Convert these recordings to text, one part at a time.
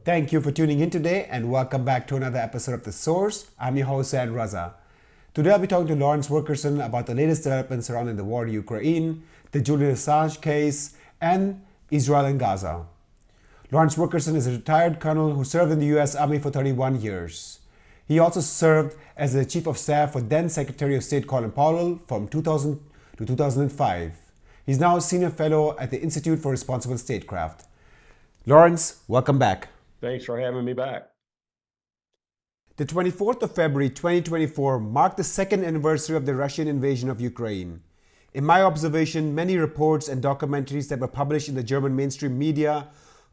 Thank you for tuning in today and welcome back to another episode of The Source. I'm your host, Saad Raza. Today I'll be talking to Lawrence Wilkerson about the latest developments surrounding the war in Ukraine, the Julian Assange case, and Israel and Gaza. Lawrence Wilkerson is a retired colonel who served in the US Army for 31 years. He also served as the Chief of Staff for then Secretary of State Colin Powell from 2000 to 2005. He's now a Senior Fellow at the Institute for Responsible Statecraft. Lawrence, welcome back. Thanks for having me back. The 24th of February 2024 marked the second anniversary of the Russian invasion of Ukraine. In my observation, many reports and documentaries that were published in the German mainstream media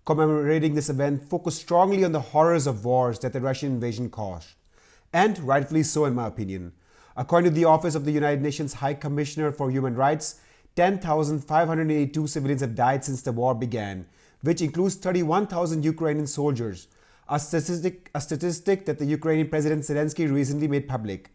commemorating this event focused strongly on the horrors of wars that the Russian invasion caused. And rightfully so, in my opinion. According to the Office of the United Nations High Commissioner for Human Rights, 10,582 civilians have died since the war began, which includes 31,000 Ukrainian soldiers, a statistic that the Ukrainian President Zelensky recently made public.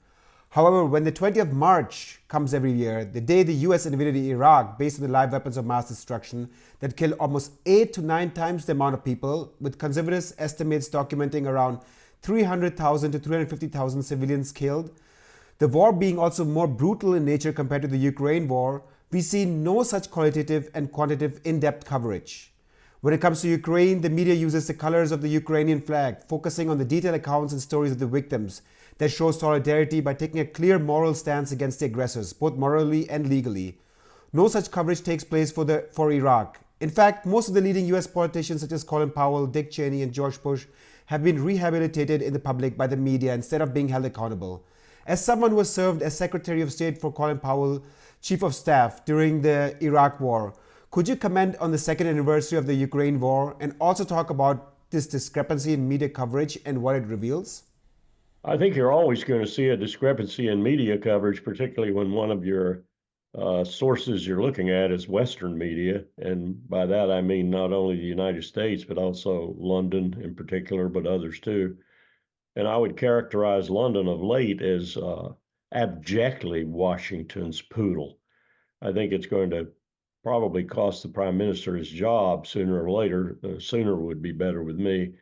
However, when the 20th of March comes every year, the day the US invaded Iraq based on the live weapons of mass destruction that killed almost 8 to 9 times the amount of people, with conservative estimates documenting around 300,000 to 350,000 civilians killed, the war being also more brutal in nature compared to the Ukraine war, we see no such qualitative and quantitative in-depth coverage. When it comes to Ukraine, the media uses the colors of the Ukrainian flag, focusing on the detailed accounts and stories of the victims that show solidarity by taking a clear moral stance against the aggressors, both morally and legally. No such coverage takes place for Iraq. In fact, most of the leading US politicians such as Colin Powell, Dick Cheney, and George Bush have been rehabilitated in the public by the media instead of being held accountable. As someone who has served as Secretary of State for Colin Powell, Chief of Staff during the Iraq War, could you comment on the second anniversary of the Ukraine war and also talk about this discrepancy in media coverage and what it reveals? I think you're always going to see a discrepancy in media coverage, particularly when one of your sources you're looking at is Western media. And by that, I mean not only the United States, but also London in particular, but others too. And I would characterize London of late as abjectly Washington's poodle. I think it's going to probably cost the prime minister his job sooner or later. Sooner would be better with me.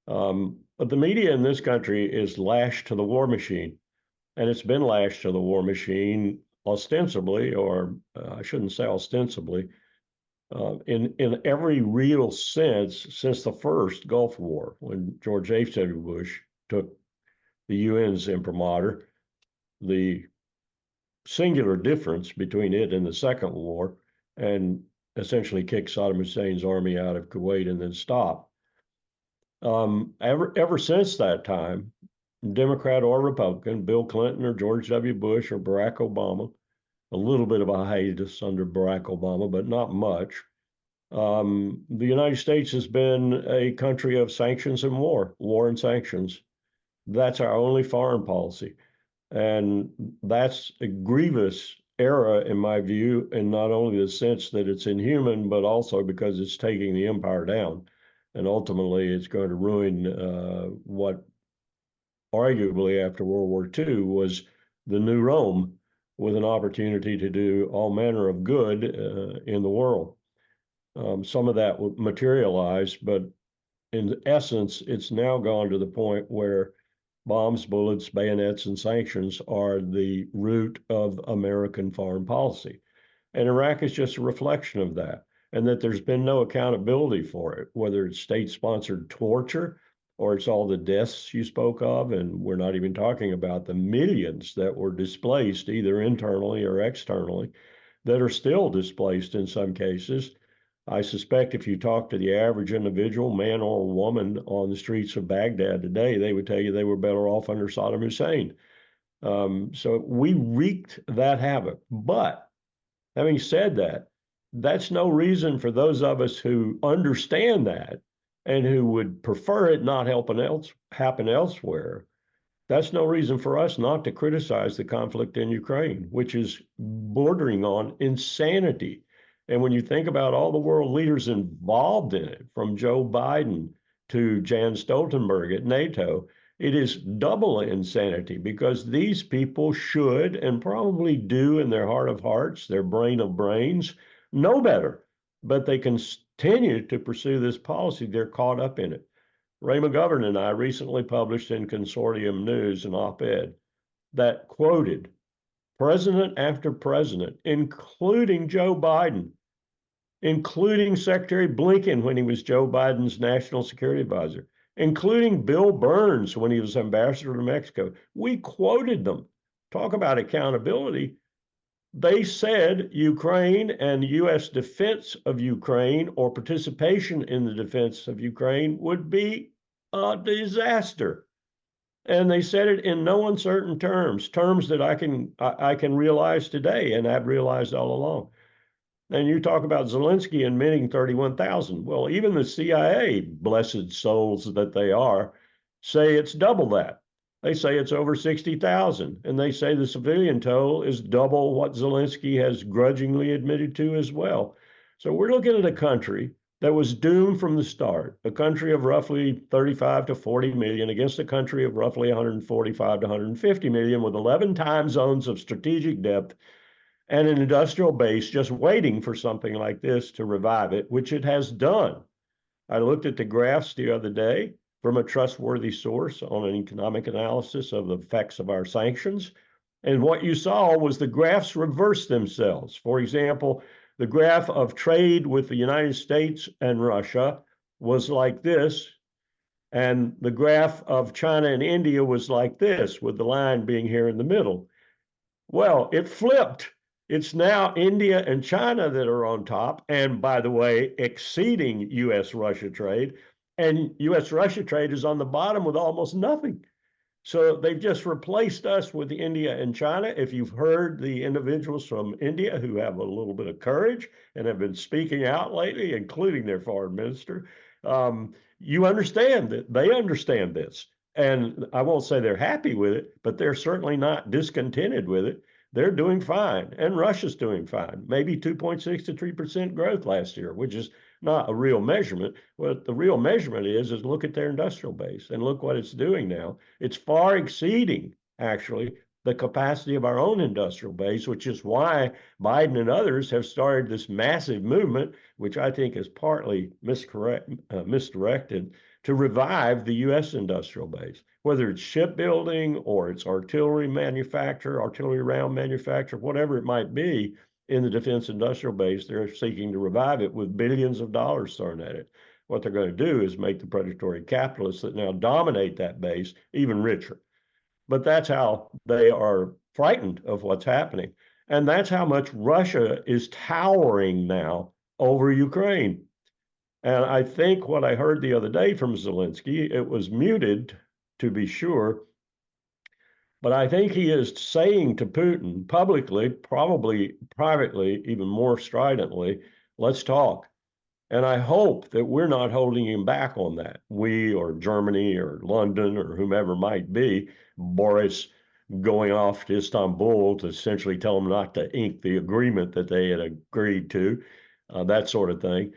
But the media in this country is lashed to the war machine, and it's been lashed to the war machine ostensibly, or I shouldn't say ostensibly, in every real sense since the first Gulf War, when George H.W. Bush took the UN's imprimatur. The singular difference between it and the second war, and essentially kicked Saddam Hussein's army out of Kuwait and then stopped. Ever since that time, Democrat or Republican, Bill Clinton or George W. Bush or Barack Obama, a little bit of a hiatus under Barack Obama, but not much. The United States has been a country of sanctions and war and sanctions. That's our only foreign policy. And that's a grievous error, in my view, in not only the sense that it's inhuman, but also because it's taking the empire down. And ultimately, it's going to ruin what arguably after World War II was the new Rome, with an opportunity to do all manner of good in the world. Some of that will materialize, but in essence, it's now gone to the point where bombs, bullets, bayonets, and sanctions are the root of American foreign policy. And Iraq is just a reflection of that, and that there's been no accountability for it, whether it's state-sponsored torture or it's all the deaths you spoke of, and we're not even talking about the millions that were displaced either internally or externally, that are still displaced in some cases. I suspect if you talk to the average individual, man or woman, on the streets of Baghdad today, they would tell you they were better off under Saddam Hussein. So we wreaked that havoc. But having said that, that's no reason for those of us who understand that and who would prefer it not happen elsewhere. That's no reason for us not to criticize the conflict in Ukraine, which is bordering on insanity. And when you think about all the world leaders involved in it, from Joe Biden to Jan Stoltenberg at NATO, it is double insanity, because these people should, and probably do in their heart of hearts, their brain of brains, know better. But they continue to pursue this policy. They're caught up in it. Ray McGovern and I recently published in Consortium News an op-ed that quoted president after president, including Joe Biden, including Secretary Blinken when he was Joe Biden's national security advisor, including Bill Burns when he was ambassador to Mexico. We quoted them. Talk about accountability. They said Ukraine and U.S. defense of Ukraine or participation in the defense of Ukraine would be a disaster. And they said it in no uncertain terms that I can realize today and have realized all along. And you talk about Zelensky admitting 31,000. Well, even the CIA, blessed souls that they are, say it's double that. They say it's over 60,000. And they say the civilian toll is double what Zelensky has grudgingly admitted to as well. So we're looking at a country that was doomed from the start, a country of roughly 35 to 40 million against a country of roughly 145 to 150 million with 11 time zones of strategic depth and an industrial base just waiting for something like this to revive it, which it has done. I looked at the graphs the other day from a trustworthy source on an economic analysis of the effects of our sanctions. And what you saw was the graphs reverse themselves. For example, the graph of trade with the United States and Russia was like this, and the graph of China and India was like this, with the line being here in the middle. Well, it flipped. It's now India and China that are on top, and by the way, exceeding U.S.-Russia trade, and U.S.-Russia trade is on the bottom with almost nothing. So they've just replaced us with India and China. If you've heard the individuals from India who have a little bit of courage and have been speaking out lately, including their foreign minister, you understand that they understand this. And I won't say they're happy with it, but they're certainly not discontented with it. They're doing fine, and Russia's doing fine. Maybe 2.6 to 3% growth last year, which is not a real measurement. What the real measurement is look at their industrial base and look what it's doing now. It's far exceeding, actually, the capacity of our own industrial base, which is why Biden and others have started this massive movement, which I think is partly misdirected, to revive the U.S. industrial base, whether it's shipbuilding or it's artillery manufacture, artillery round manufacture, whatever it might be in the defense industrial base. They're seeking to revive it with billions of dollars thrown at it. What they're going to do is make the predatory capitalists that now dominate that base even richer. But that's how they are frightened of what's happening. And that's how much Russia is towering now over Ukraine. And I think what I heard the other day from Zelensky, it was muted to be sure, but I think he is saying to Putin publicly, probably privately, even more stridently, let's talk. And I hope that we're not holding him back on that. We or Germany or London or whomever might be, Boris going off to Istanbul to essentially tell them not to ink the agreement that they had agreed to, that sort of thing.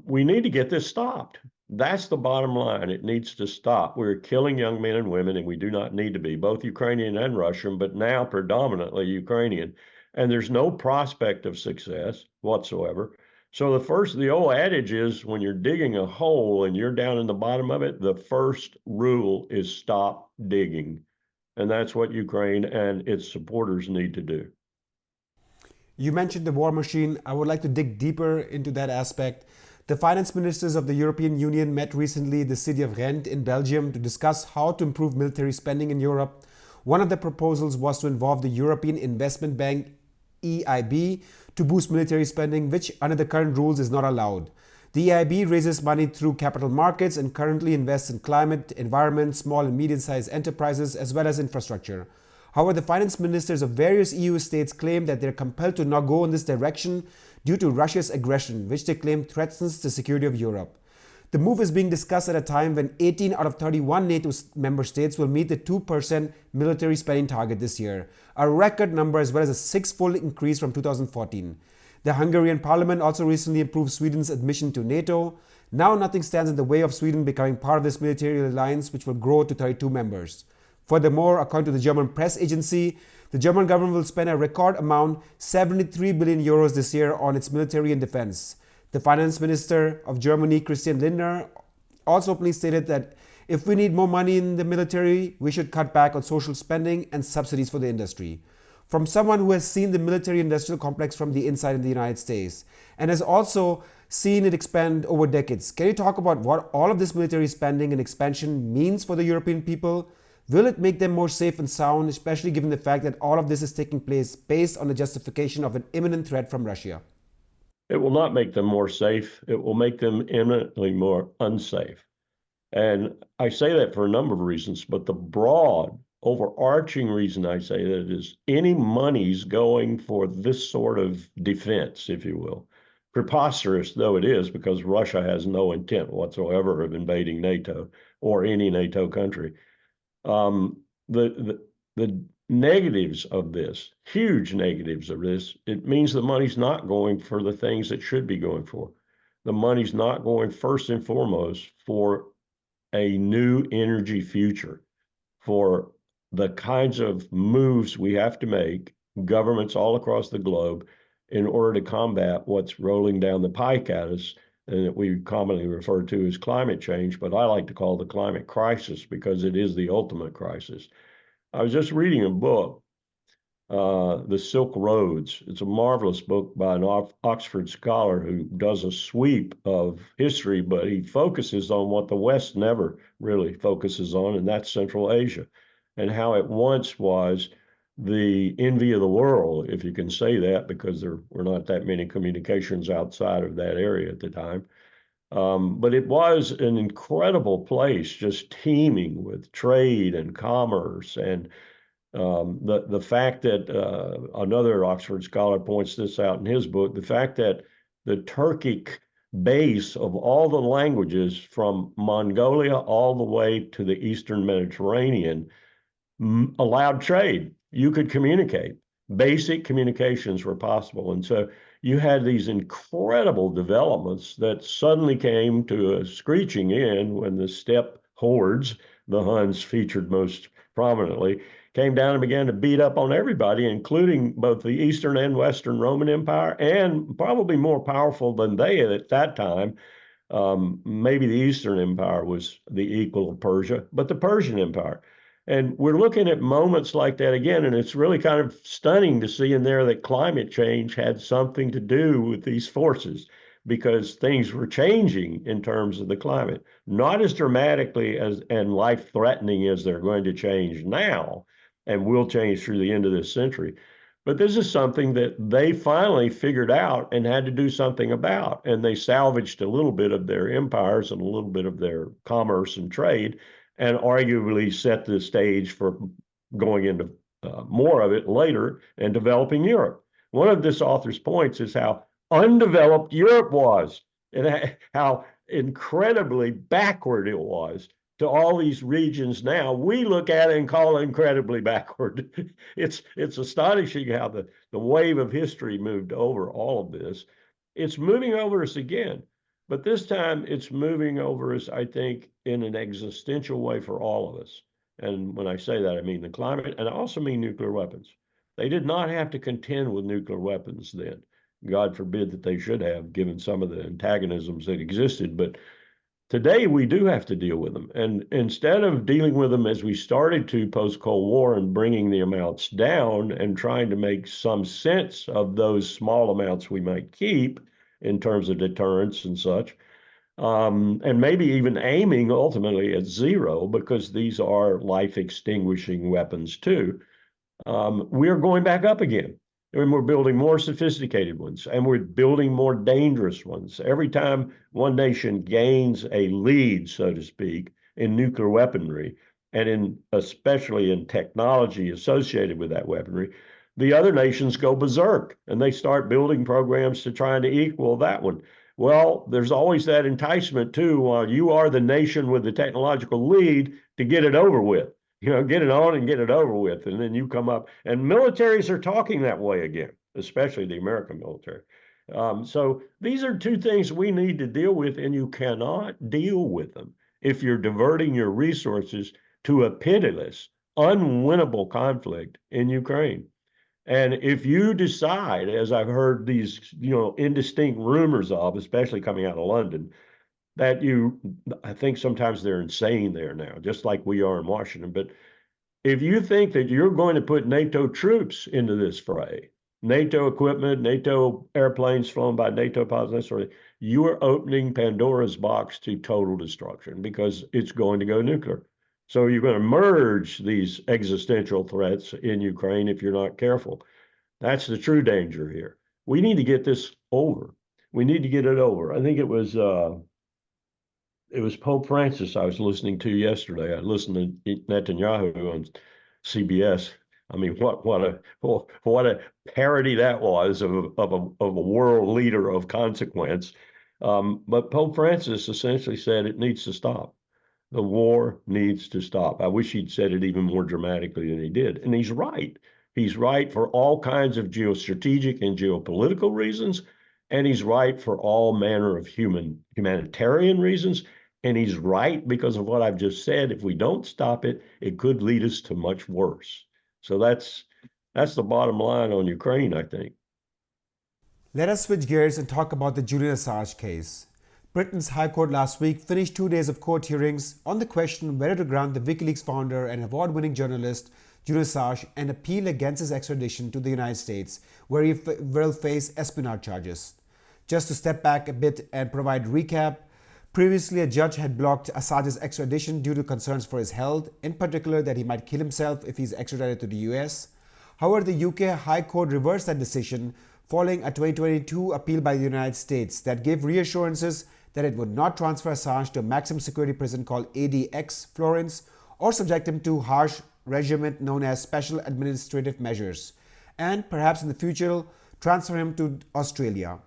We need to get this stopped. That's the bottom line. It needs to stop. We're killing young men and women, and we do not need to be, both Ukrainian and Russian, but now predominantly Ukrainian. And there's no prospect of success whatsoever. So the old adage is when you're digging a hole and you're down in the bottom of it, the first rule is stop digging. And that's what Ukraine and its supporters need to do. You mentioned the war machine. I would like to dig deeper into that aspect. The finance ministers of the European Union met recently in the city of Ghent in Belgium to discuss how to improve military spending in Europe. One of the proposals was to involve the European Investment Bank, EIB, to boost military spending, which under the current rules is not allowed. The EIB raises money through capital markets and currently invests in climate, environment, small and medium-sized enterprises, as well as infrastructure. However, the finance ministers of various EU states claim that they're compelled to not go in this direction due to Russia's aggression, which they claim threatens the security of Europe. The move is being discussed at a time when 18 out of 31 NATO member states will meet the 2% military spending target this year, a record number as well as a six-fold increase from 2014. The Hungarian parliament also recently approved Sweden's admission to NATO. Now nothing stands in the way of Sweden becoming part of this military alliance, which will grow to 32 members. Furthermore, according to the German press agency, the German government will spend a record amount, 73 billion euros this year on its military and defense. The finance minister of Germany, Christian Lindner, also openly stated that if we need more money in the military, we should cut back on social spending and subsidies for the industry. From someone who has seen the military industrial complex from the inside in the United States and has also seen it expand over decades, can you talk about what all of this military spending and expansion means for the European people? Will it make them more safe and sound, especially given the fact that all of this is taking place based on the justification of an imminent threat from Russia? It will not make them more safe. It will make them imminently more unsafe. And I say that for a number of reasons, but the broad, overarching reason I say that is any money's going for this sort of defense, if you will. Preposterous though it is, because Russia has no intent whatsoever of invading NATO or any NATO country. Um, the negatives of this, huge negatives of this, it means the money's not going for the things it should be going for. The money's not going first and foremost for a new energy future, for the kinds of moves we have to make, governments all across the globe, in order to combat what's rolling down the pike at us, and that we commonly refer to as climate change, but I like to call the climate crisis because it is the ultimate crisis. I was just reading a book, The Silk Roads. It's a marvelous book by an Oxford scholar who does a sweep of history, but he focuses on what the West never really focuses on, and that's Central Asia, and how it once was the envy of the world, if you can say that, because there were not that many communications outside of that area at the time. But it was an incredible place, just teeming with trade and commerce. And the fact that another Oxford scholar points this out in his book, the fact that the Turkic base of all the languages from Mongolia all the way to the Eastern Mediterranean allowed trade. You could communicate. Basic communications were possible. And so you had these incredible developments that suddenly came to a screeching end when the steppe hordes, the Huns featured most prominently, came down and began to beat up on everybody, including both the Eastern and Western Roman Empire, and probably more powerful than they at that time. Maybe the Eastern Empire was the equal of Persia, but the Persian Empire. And we're looking at moments like that again, and it's really kind of stunning to see in there that climate change had something to do with these forces, because things were changing in terms of the climate, not as dramatically as and life-threatening as they're going to change now, and will change through the end of this century. But this is something that they finally figured out and had to do something about. And they salvaged a little bit of their empires and a little bit of their commerce and trade, and arguably set the stage for going into more of it later and developing Europe. One of this author's points is how undeveloped Europe was and how incredibly backward it was to all these regions now. We look at it and call it incredibly backward. It's astonishing how the wave of history moved over all of this. It's moving over us again, but this time it's moving over us, I think, in an existential way for all of us. And when I say that, I mean the climate, and I also mean nuclear weapons. They did not have to contend with nuclear weapons then. God forbid that they should have, given some of the antagonisms that existed. But today we do have to deal with them. And instead of dealing with them as we started to post-Cold War and bringing the amounts down and trying to make some sense of those small amounts we might keep in terms of deterrence and such, and maybe even aiming ultimately at zero, because these are life-extinguishing weapons too, we're going back up again. And we're building more sophisticated ones, and we're building more dangerous ones. Every time one nation gains a lead, so to speak, in nuclear weaponry, and especially in technology associated with that weaponry, the other nations go berserk, and they start building programs to try and equal that one. Well, there's always that enticement too, while you are the nation with the technological lead, to get it over with. Get it on and get it over with. And then you come up, and militaries are talking that way again, especially the American military. So these are two things we need to deal with, and you cannot deal with them if you're diverting your resources to a pitiless, unwinnable conflict in Ukraine. And if you decide, as I've heard these, indistinct rumors of, especially coming out of London, that I think sometimes they're insane there now, just like we are in Washington. But if you think that you're going to put NATO troops into this fray, NATO equipment, NATO airplanes flown by NATO pilots, that sort of thing, you are opening Pandora's box to total destruction because it's going to go nuclear. So you're going to merge these existential threats in Ukraine if you're not careful. That's the true danger here. We need to get this over. We need to get it over. I think it was Pope Francis I was listening to yesterday. I listened to Netanyahu on CBS. I mean, what a parody that was of a world leader of consequence. But Pope Francis essentially said it needs to stop. The war needs to stop. I wish he'd said it even more dramatically than he did. And he's right. He's right for all kinds of geostrategic and geopolitical reasons, and he's right for all manner of humanitarian reasons. And he's right because of what I've just said. If we don't stop it, it could lead us to much worse. So that's the bottom line on Ukraine, I think. Let us switch gears and talk about the Julian Assange case. Britain's High Court last week finished 2 days of court hearings on the question whether to grant the Wikileaks founder and award-winning journalist Julian Assange an appeal against his extradition to the United States, where he will face espionage charges. Just to step back a bit and provide recap, previously a judge had blocked Assange's extradition due to concerns for his health, in particular that he might kill himself if he's extradited to the US. However, the UK High Court reversed that decision following a 2022 appeal by the United States that gave reassurances that it would not transfer Assange to a maximum security prison called ADX Florence or subject him to harsh regime known as Special Administrative Measures, and perhaps in the future transfer him to Australia.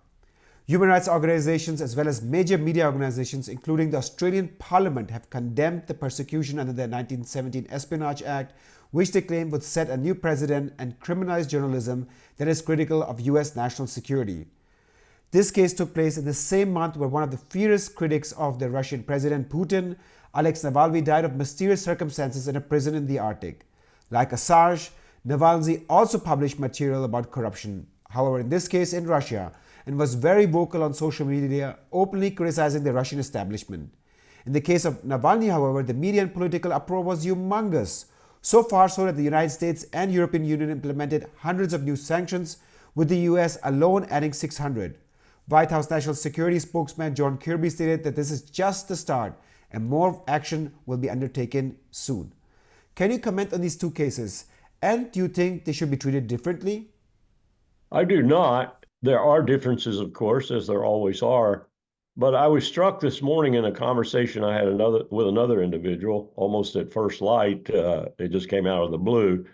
Human rights organizations as well as major media organizations, including the Australian Parliament, have condemned the persecution under the 1917 Espionage Act, which they claim would set a new precedent and criminalize journalism that is critical of US national security. This case took place in the same month where one of the fiercest critics of the Russian President Putin, Alexei Navalny, died of mysterious circumstances in a prison in the Arctic. Like Assange, Navalny also published material about corruption, however in this case in Russia, and was very vocal on social media, openly criticizing the Russian establishment. In the case of Navalny, however, the media and political uproar was humongous, so far so that the United States and European Union implemented hundreds of new sanctions, with the US alone adding 600. White House National Security spokesman John Kirby stated that this is just the start and more action will be undertaken soon. Can you comment on these two cases? And do you think they should be treated differently? I do not. There are differences, of course, as there always are. But I was struck this morning in a conversation I had with another individual, almost at first light. It just came out of the blue.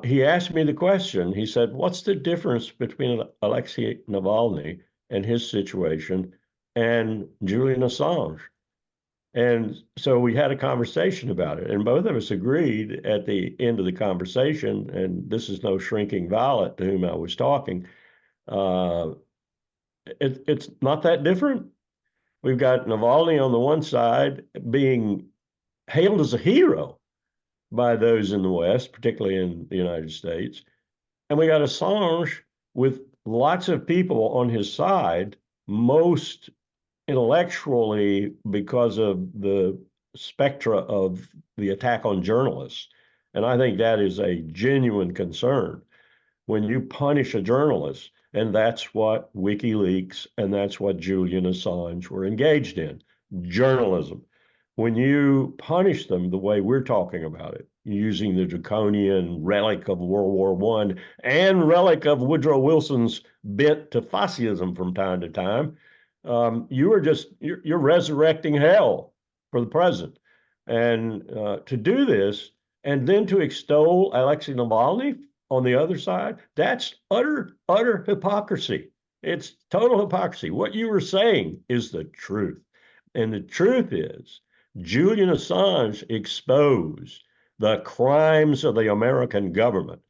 He asked me the question. He said, what's the difference between Alexei Navalny and his situation and Julian Assange? And so we had a conversation about it, and both of us agreed at the end of the conversation, and this is no shrinking violet to whom I was talking, it's not that different. We've got Navalny on the one side being hailed as a hero by those in the West, particularly in the United States. And we got Assange with lots of people on his side, most intellectually because of the spectra of the attack on journalists. And I think that is a genuine concern when you punish a journalist. And that's what WikiLeaks and that's what Julian Assange were engaged in, journalism. When you punish them the way we're talking about it, using the draconian relic of World War I and relic of Woodrow Wilson's bent to fascism from time to time, you're resurrecting hell for the present. And to do this and then to extol Alexei Navalny on the other side, that's utter hypocrisy. It's total hypocrisy. What you were saying is the truth. And the truth is, Julian Assange exposed the crimes of the American government,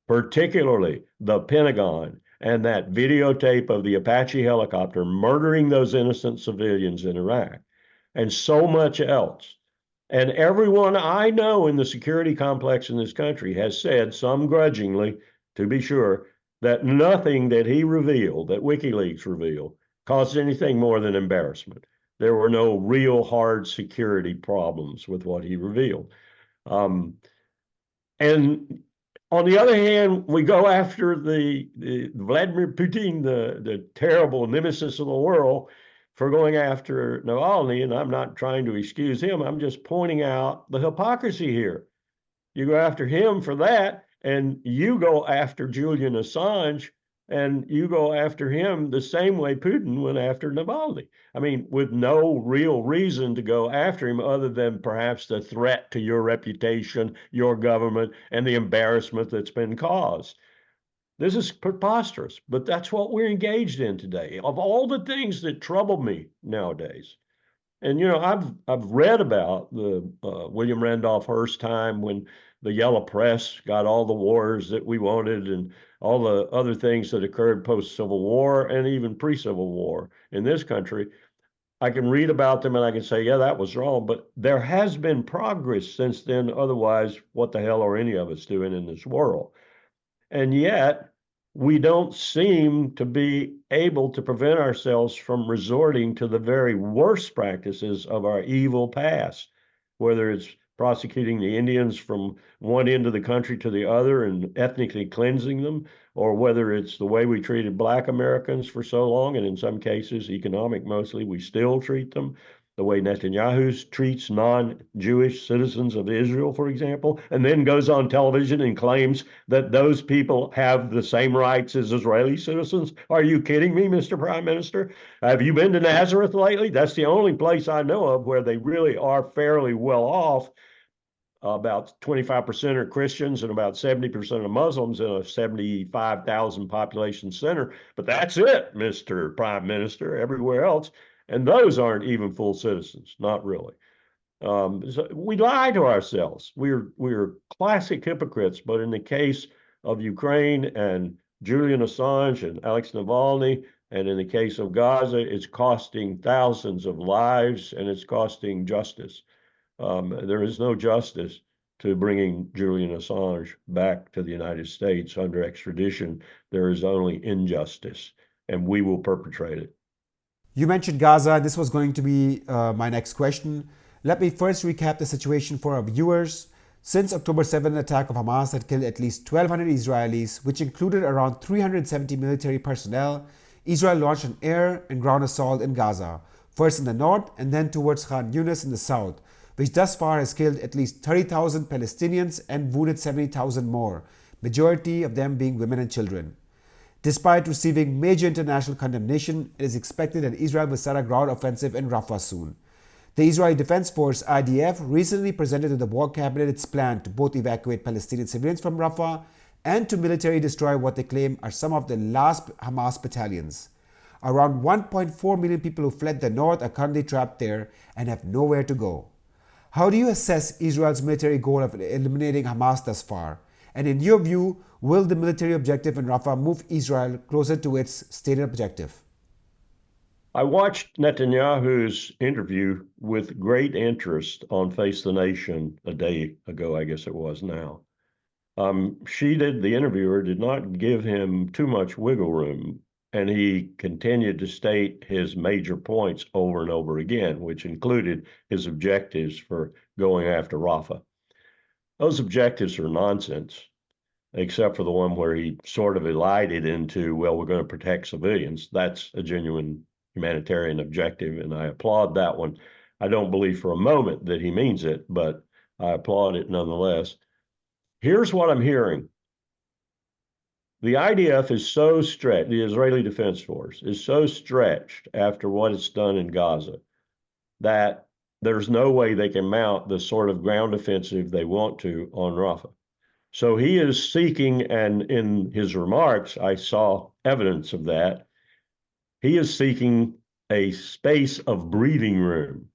particularly the Pentagon and that videotape of the Apache helicopter murdering those innocent civilians in Iraq, and so much else. And everyone I know in the security complex in this country has said, some grudgingly, to be sure, that nothing that he revealed, that WikiLeaks revealed, caused anything more than embarrassment. There were no real hard security problems with what he revealed. And on the other hand, we go after the Vladimir Putin, the terrible nemesis of the world, for going after Navalny. And I'm not trying to excuse him. I'm just pointing out the hypocrisy here. You go after him for that, and you go after Julian Assange, and you go after him the same way Putin went after Navalny. I mean, with no real reason to go after him other than perhaps the threat to your reputation, your government, and the embarrassment that's been caused. This is preposterous, but that's what we're engaged in today. Of all the things that trouble me nowadays, and I've read about the William Randolph Hearst time when the Yellow Press got all the wars that we wanted and all the other things that occurred post-Civil War and even pre-Civil War in this country. I can read about them and I can say, yeah, that was wrong, but there has been progress since then. Otherwise, what the hell are any of us doing in this world? And yet, we don't seem to be able to prevent ourselves from resorting to the very worst practices of our evil past, whether it's prosecuting the Indians from one end of the country to the other and ethnically cleansing them, or whether it's the way we treated Black Americans for so long, and in some cases, economic mostly, we still treat them, the way Netanyahu treats non-Jewish citizens of Israel, for example, and then goes on television and claims that those people have the same rights as Israeli citizens. Are you kidding me, Mr. Prime Minister? Have you been to Nazareth lately? That's the only place I know of where they really are fairly well off. About 25% are Christians and about 70% are Muslims in a 75,000 population center. But that's it, Mr. Prime Minister. Everywhere else, and those aren't even full citizens, not really. So we lie to ourselves. We're classic hypocrites. But in the case of Ukraine and Julian Assange and Alexei Navalny, and in the case of Gaza, it's costing thousands of lives and it's costing justice. There is no justice to bringing Julian Assange back to the United States under extradition. There is only injustice, and we will perpetrate it. You mentioned Gaza. This was going to be my next question. Let me first recap the situation for our viewers. Since October 7th attack of Hamas had killed at least 1,200 Israelis, which included around 370 military personnel, Israel launched an air and ground assault in Gaza, first in the north and then towards Khan Yunis in the south, which thus far has killed at least 30,000 Palestinians and wounded 70,000 more, majority of them being women and children. Despite receiving major international condemnation, it is expected that Israel will start a ground offensive in Rafah soon. The Israeli Defense Force IDF recently presented to the war cabinet its plan to both evacuate Palestinian civilians from Rafah and to militarily destroy what they claim are some of the last Hamas battalions. Around 1.4 million people who fled the north are currently trapped there and have nowhere to go. How do you assess Israel's military goal of eliminating Hamas thus far? And in your view, will the military objective in Rafah move Israel closer to its stated objective? I watched Netanyahu's interview with great interest on Face the Nation a day ago, I guess it was now. The interviewer did not give him too much wiggle room, and he continued to state his major points over and over again, which included his objectives for going after Rafah. Those objectives are nonsense, except for the one where he sort of elided into, well, we're going to protect civilians. That's a genuine humanitarian objective, and I applaud that one. I don't believe for a moment that he means it, but I applaud it nonetheless. Here's what I'm hearing. The IDF is so stretched, the Israeli Defense Force is so stretched after what it's done in Gaza that there's no way they can mount the sort of ground offensive they want to on Rafah. So he is seeking, and in his remarks, I saw evidence of that. He is seeking a space of breathing room.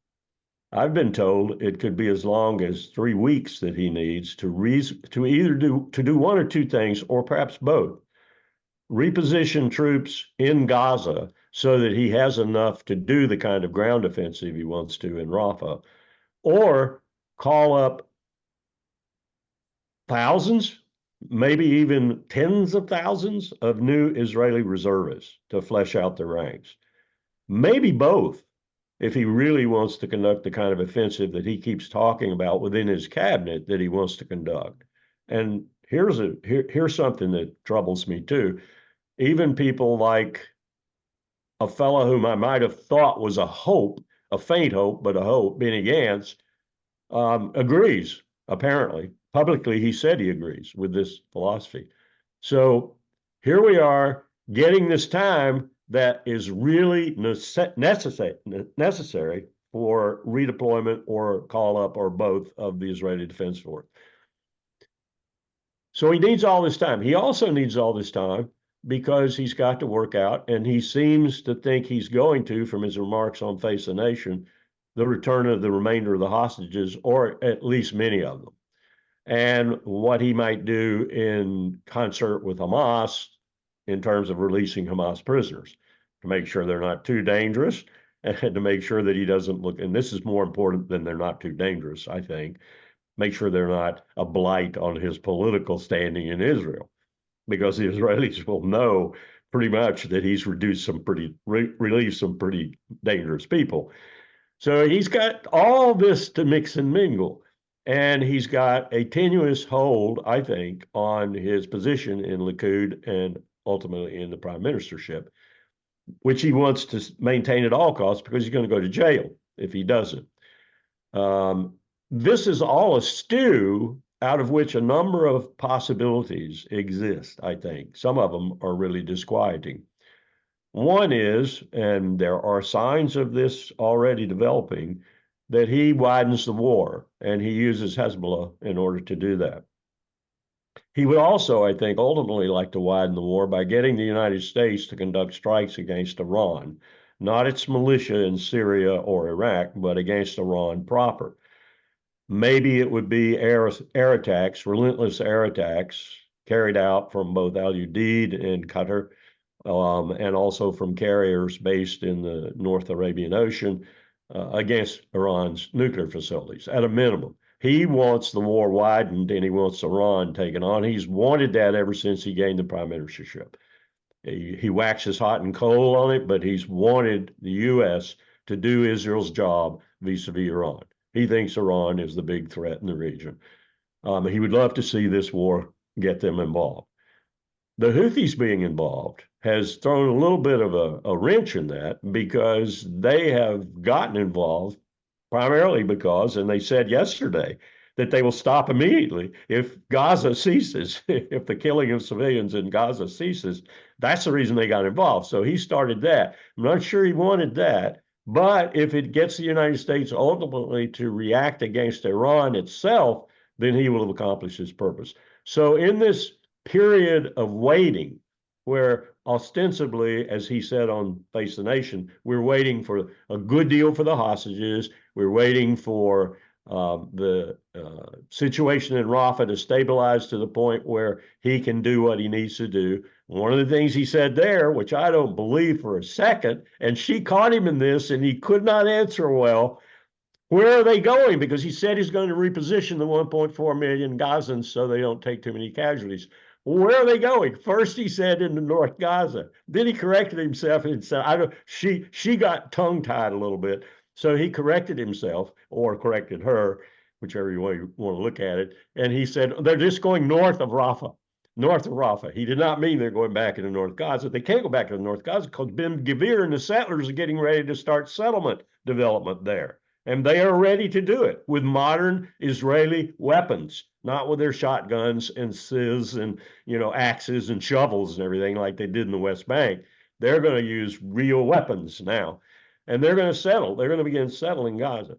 I've been told it could be as long as 3 weeks that he needs to either do one or two things, or perhaps both. Reposition troops in Gaza so that he has enough to do the kind of ground offensive he wants to in Rafah, or call up thousands, maybe even tens of thousands of new Israeli reservists to flesh out their ranks. Maybe both. if he really wants to conduct the kind of offensive that he keeps talking about within his cabinet that he wants to conduct. And here's something that troubles me too. Even people like a fellow whom I might have thought was a hope, a faint hope, but a hope, Benny Gantz, agrees, apparently. Publicly, he said he agrees with this philosophy. So here we are getting this time that is really necessary for redeployment or call up or both of the Israeli Defense Force. So he needs all this time. He also needs all this time because he's got to work out, and he seems to think he's going to, from his remarks on Face the Nation, the return of the remainder of the hostages, or at least many of them, and what he might do in concert with Hamas in terms of releasing Hamas prisoners to make sure they're not too dangerous and to make sure that he doesn't look, and this is more important than they're not too dangerous, I think, make sure they're not a blight on his political standing in Israel, because the Israelis will know pretty much that he's reduced some relieved some pretty dangerous people. So he's got all this to mix and mingle. And he's got a tenuous hold, I think, on his position in Likud and ultimately in the prime ministership, which he wants to maintain at all costs because he's going to go to jail if he doesn't. This is all a stew out of which a number of possibilities exist, I think. Some of them are really disquieting. One is, and there are signs of this already developing, that he widens the war and he uses Hezbollah in order to do that. He would also, I think, ultimately like to widen the war by getting the United States to conduct strikes against Iran, not its militia in Syria or Iraq, but against Iran proper. Maybe it would be air attacks, relentless air attacks carried out from both Al Udeid in Qatar and also from carriers based in the North Arabian Ocean against Iran's nuclear facilities at a minimum. He wants the war widened and he wants Iran taken on. He's wanted that ever since he gained the prime ministership. He waxes hot and cold on it, but he's wanted the U.S. to do Israel's job vis-a-vis Iran. He thinks Iran is the big threat in the region. He would love to see this war get them involved. The Houthis being involved has thrown a little bit of a wrench in that because they have gotten involved primarily because, and they said yesterday, that they will stop immediately if Gaza ceases, if the killing of civilians in Gaza ceases. That's the reason they got involved. So he started that. I'm not sure he wanted that, but if it gets the United States ultimately to react against Iran itself, then he will have accomplished his purpose. So in this period of waiting, where ostensibly, as he said on Face the Nation, we're waiting for a good deal for the hostages. We're waiting for the situation in Rafah to stabilize to the point where he can do what he needs to do. One of the things he said there, which I don't believe for a second, and she caught him in this and he could not answer well, where are they going? Because he said he's going to reposition the 1.4 million Gazans so they don't take too many casualties. Where are they going? First, he said into North Gaza. Then he corrected himself and said, she got tongue-tied a little bit. So he corrected himself, or corrected her, whichever way you want to look at it. And he said, they're just going north of Rafah. North of Rafah. He did not mean they're going back into North Gaza. They can't go back into North Gaza because Ben Gvir and the settlers are getting ready to start settlement development there. And they are ready to do it with modern Israeli weapons, not with their shotguns and scythes and, axes and shovels and everything like they did in the West Bank. They're going to use real weapons now, and they're going to settle. They're going to begin settling Gaza.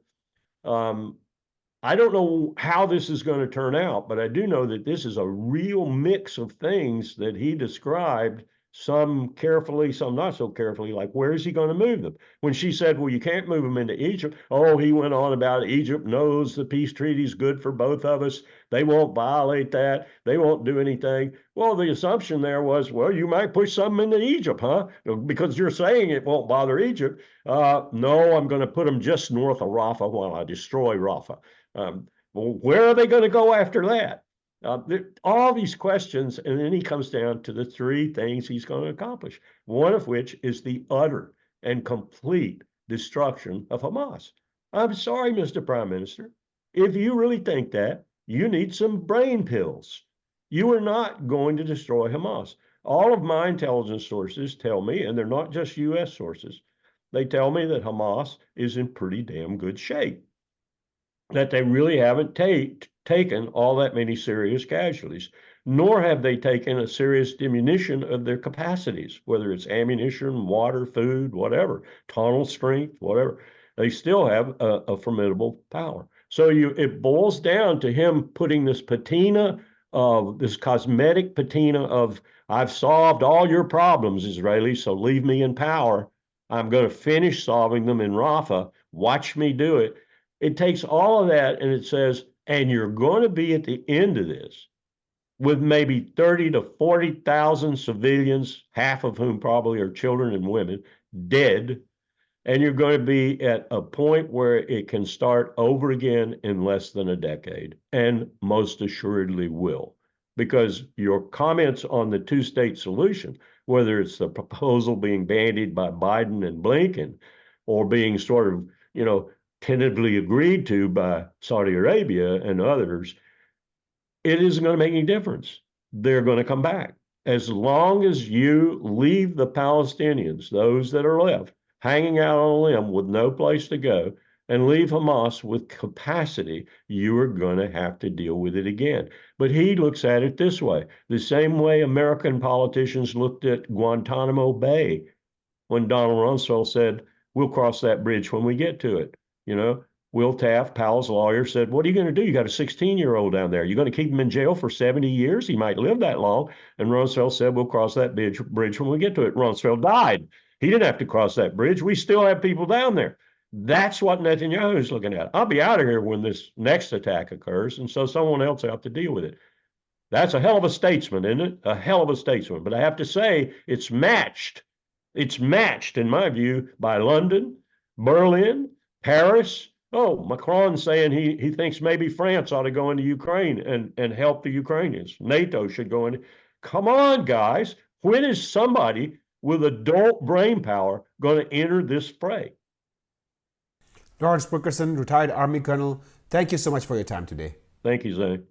I don't know how this is going to turn out, but I do know that this is a real mix of things that he described, some carefully, some not so carefully, like where is he going to move them? When she said, well, you can't move them into Egypt. Oh, he went on about Egypt knows the peace treaty is good for both of us. They won't violate that. They won't do anything. Well, the assumption there was, well, you might push some into Egypt, huh? Because you're saying it won't bother Egypt. No, I'm going to put them just north of Rafah while I destroy Rafah. Well, where are they going to go after that? All these questions, and then he comes down to the three things he's going to accomplish, one of which is the utter and complete destruction of Hamas. I'm sorry, Mr. Prime Minister. If you really think that, you need some brain pills. You are not going to destroy Hamas. All of my intelligence sources tell me, and they're not just U.S. sources, they tell me that Hamas is in pretty damn good shape, that they really haven't taken all that many serious casualties, nor have they taken a serious diminution of their capacities, whether it's ammunition, water, food, whatever, tunnel strength, whatever. They still have a formidable power. So it boils down to him putting this patina of this cosmetic patina of, I've solved all your problems, Israelis, so leave me in power. I'm going to finish solving them in Rafah. Watch me do it. It takes all of that and it says, and you're going to be at the end of this with maybe 30 to 40,000 civilians, half of whom probably are children and women, dead. And you're going to be at a point where it can start over again in less than a decade, and most assuredly will. Because your comments on the two-state solution, whether it's the proposal being bandied by Biden and Blinken, or being sort of, tentatively agreed to by Saudi Arabia and others, it isn't going to make any difference. They're going to come back. As long as you leave the Palestinians, those that are left, hanging out on a limb with no place to go, and leave Hamas with capacity, you are going to have to deal with it again. But he looks at it this way, the same way American politicians looked at Guantanamo Bay when Donald Rumsfeld said, we'll cross that bridge when we get to it. Will Taft, Powell's lawyer, said, what are you going to do? You got a 16-year-old down there. You're going to keep him in jail for 70 years? He might live that long. And Rumsfeld said, we'll cross that bridge when we get to it. Rumsfeld died. He didn't have to cross that bridge. We still have people down there. That's what Netanyahu is looking at. I'll be out of here when this next attack occurs, and so someone else will have to deal with it. That's a hell of a statesman, isn't it? A hell of a statesman. But I have to say, it's matched. It's matched, in my view, by London, Berlin, Paris. Oh, Macron's saying he thinks maybe France ought to go into Ukraine and help the Ukrainians. NATO should go in. Come on, guys. When is somebody with adult brain power going to enter this fray? Lawrence Wilkerson, retired Army Colonel, thank you so much for your time today. Thank you, Zane.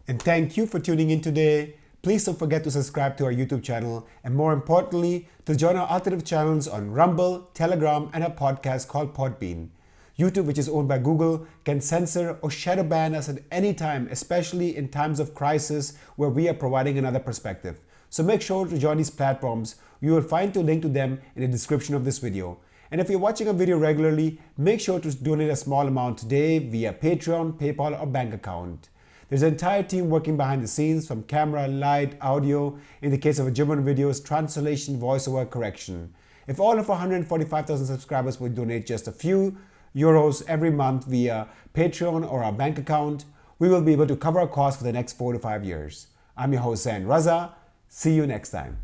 And thank you for tuning in today. Please don't forget to subscribe to our YouTube channel, and more importantly, to join our alternative channels on Rumble, Telegram, and a podcast called Podbean. YouTube, which is owned by Google, can censor or shadow ban us at any time, especially in times of crisis where we are providing another perspective. So make sure to join these platforms. You will find the link to them in the description of this video. And if you're watching a video regularly, make sure to donate a small amount today via Patreon, PayPal, or bank account. There's an entire team working behind the scenes, from camera, light, audio, in the case of a German videos, translation, voiceover, correction. If all of our 145,000 subscribers would donate just a few euros every month via Patreon or our bank account, we will be able to cover our costs for the next 4 to 5 years. I'm your host, Zain Raza. See you next time.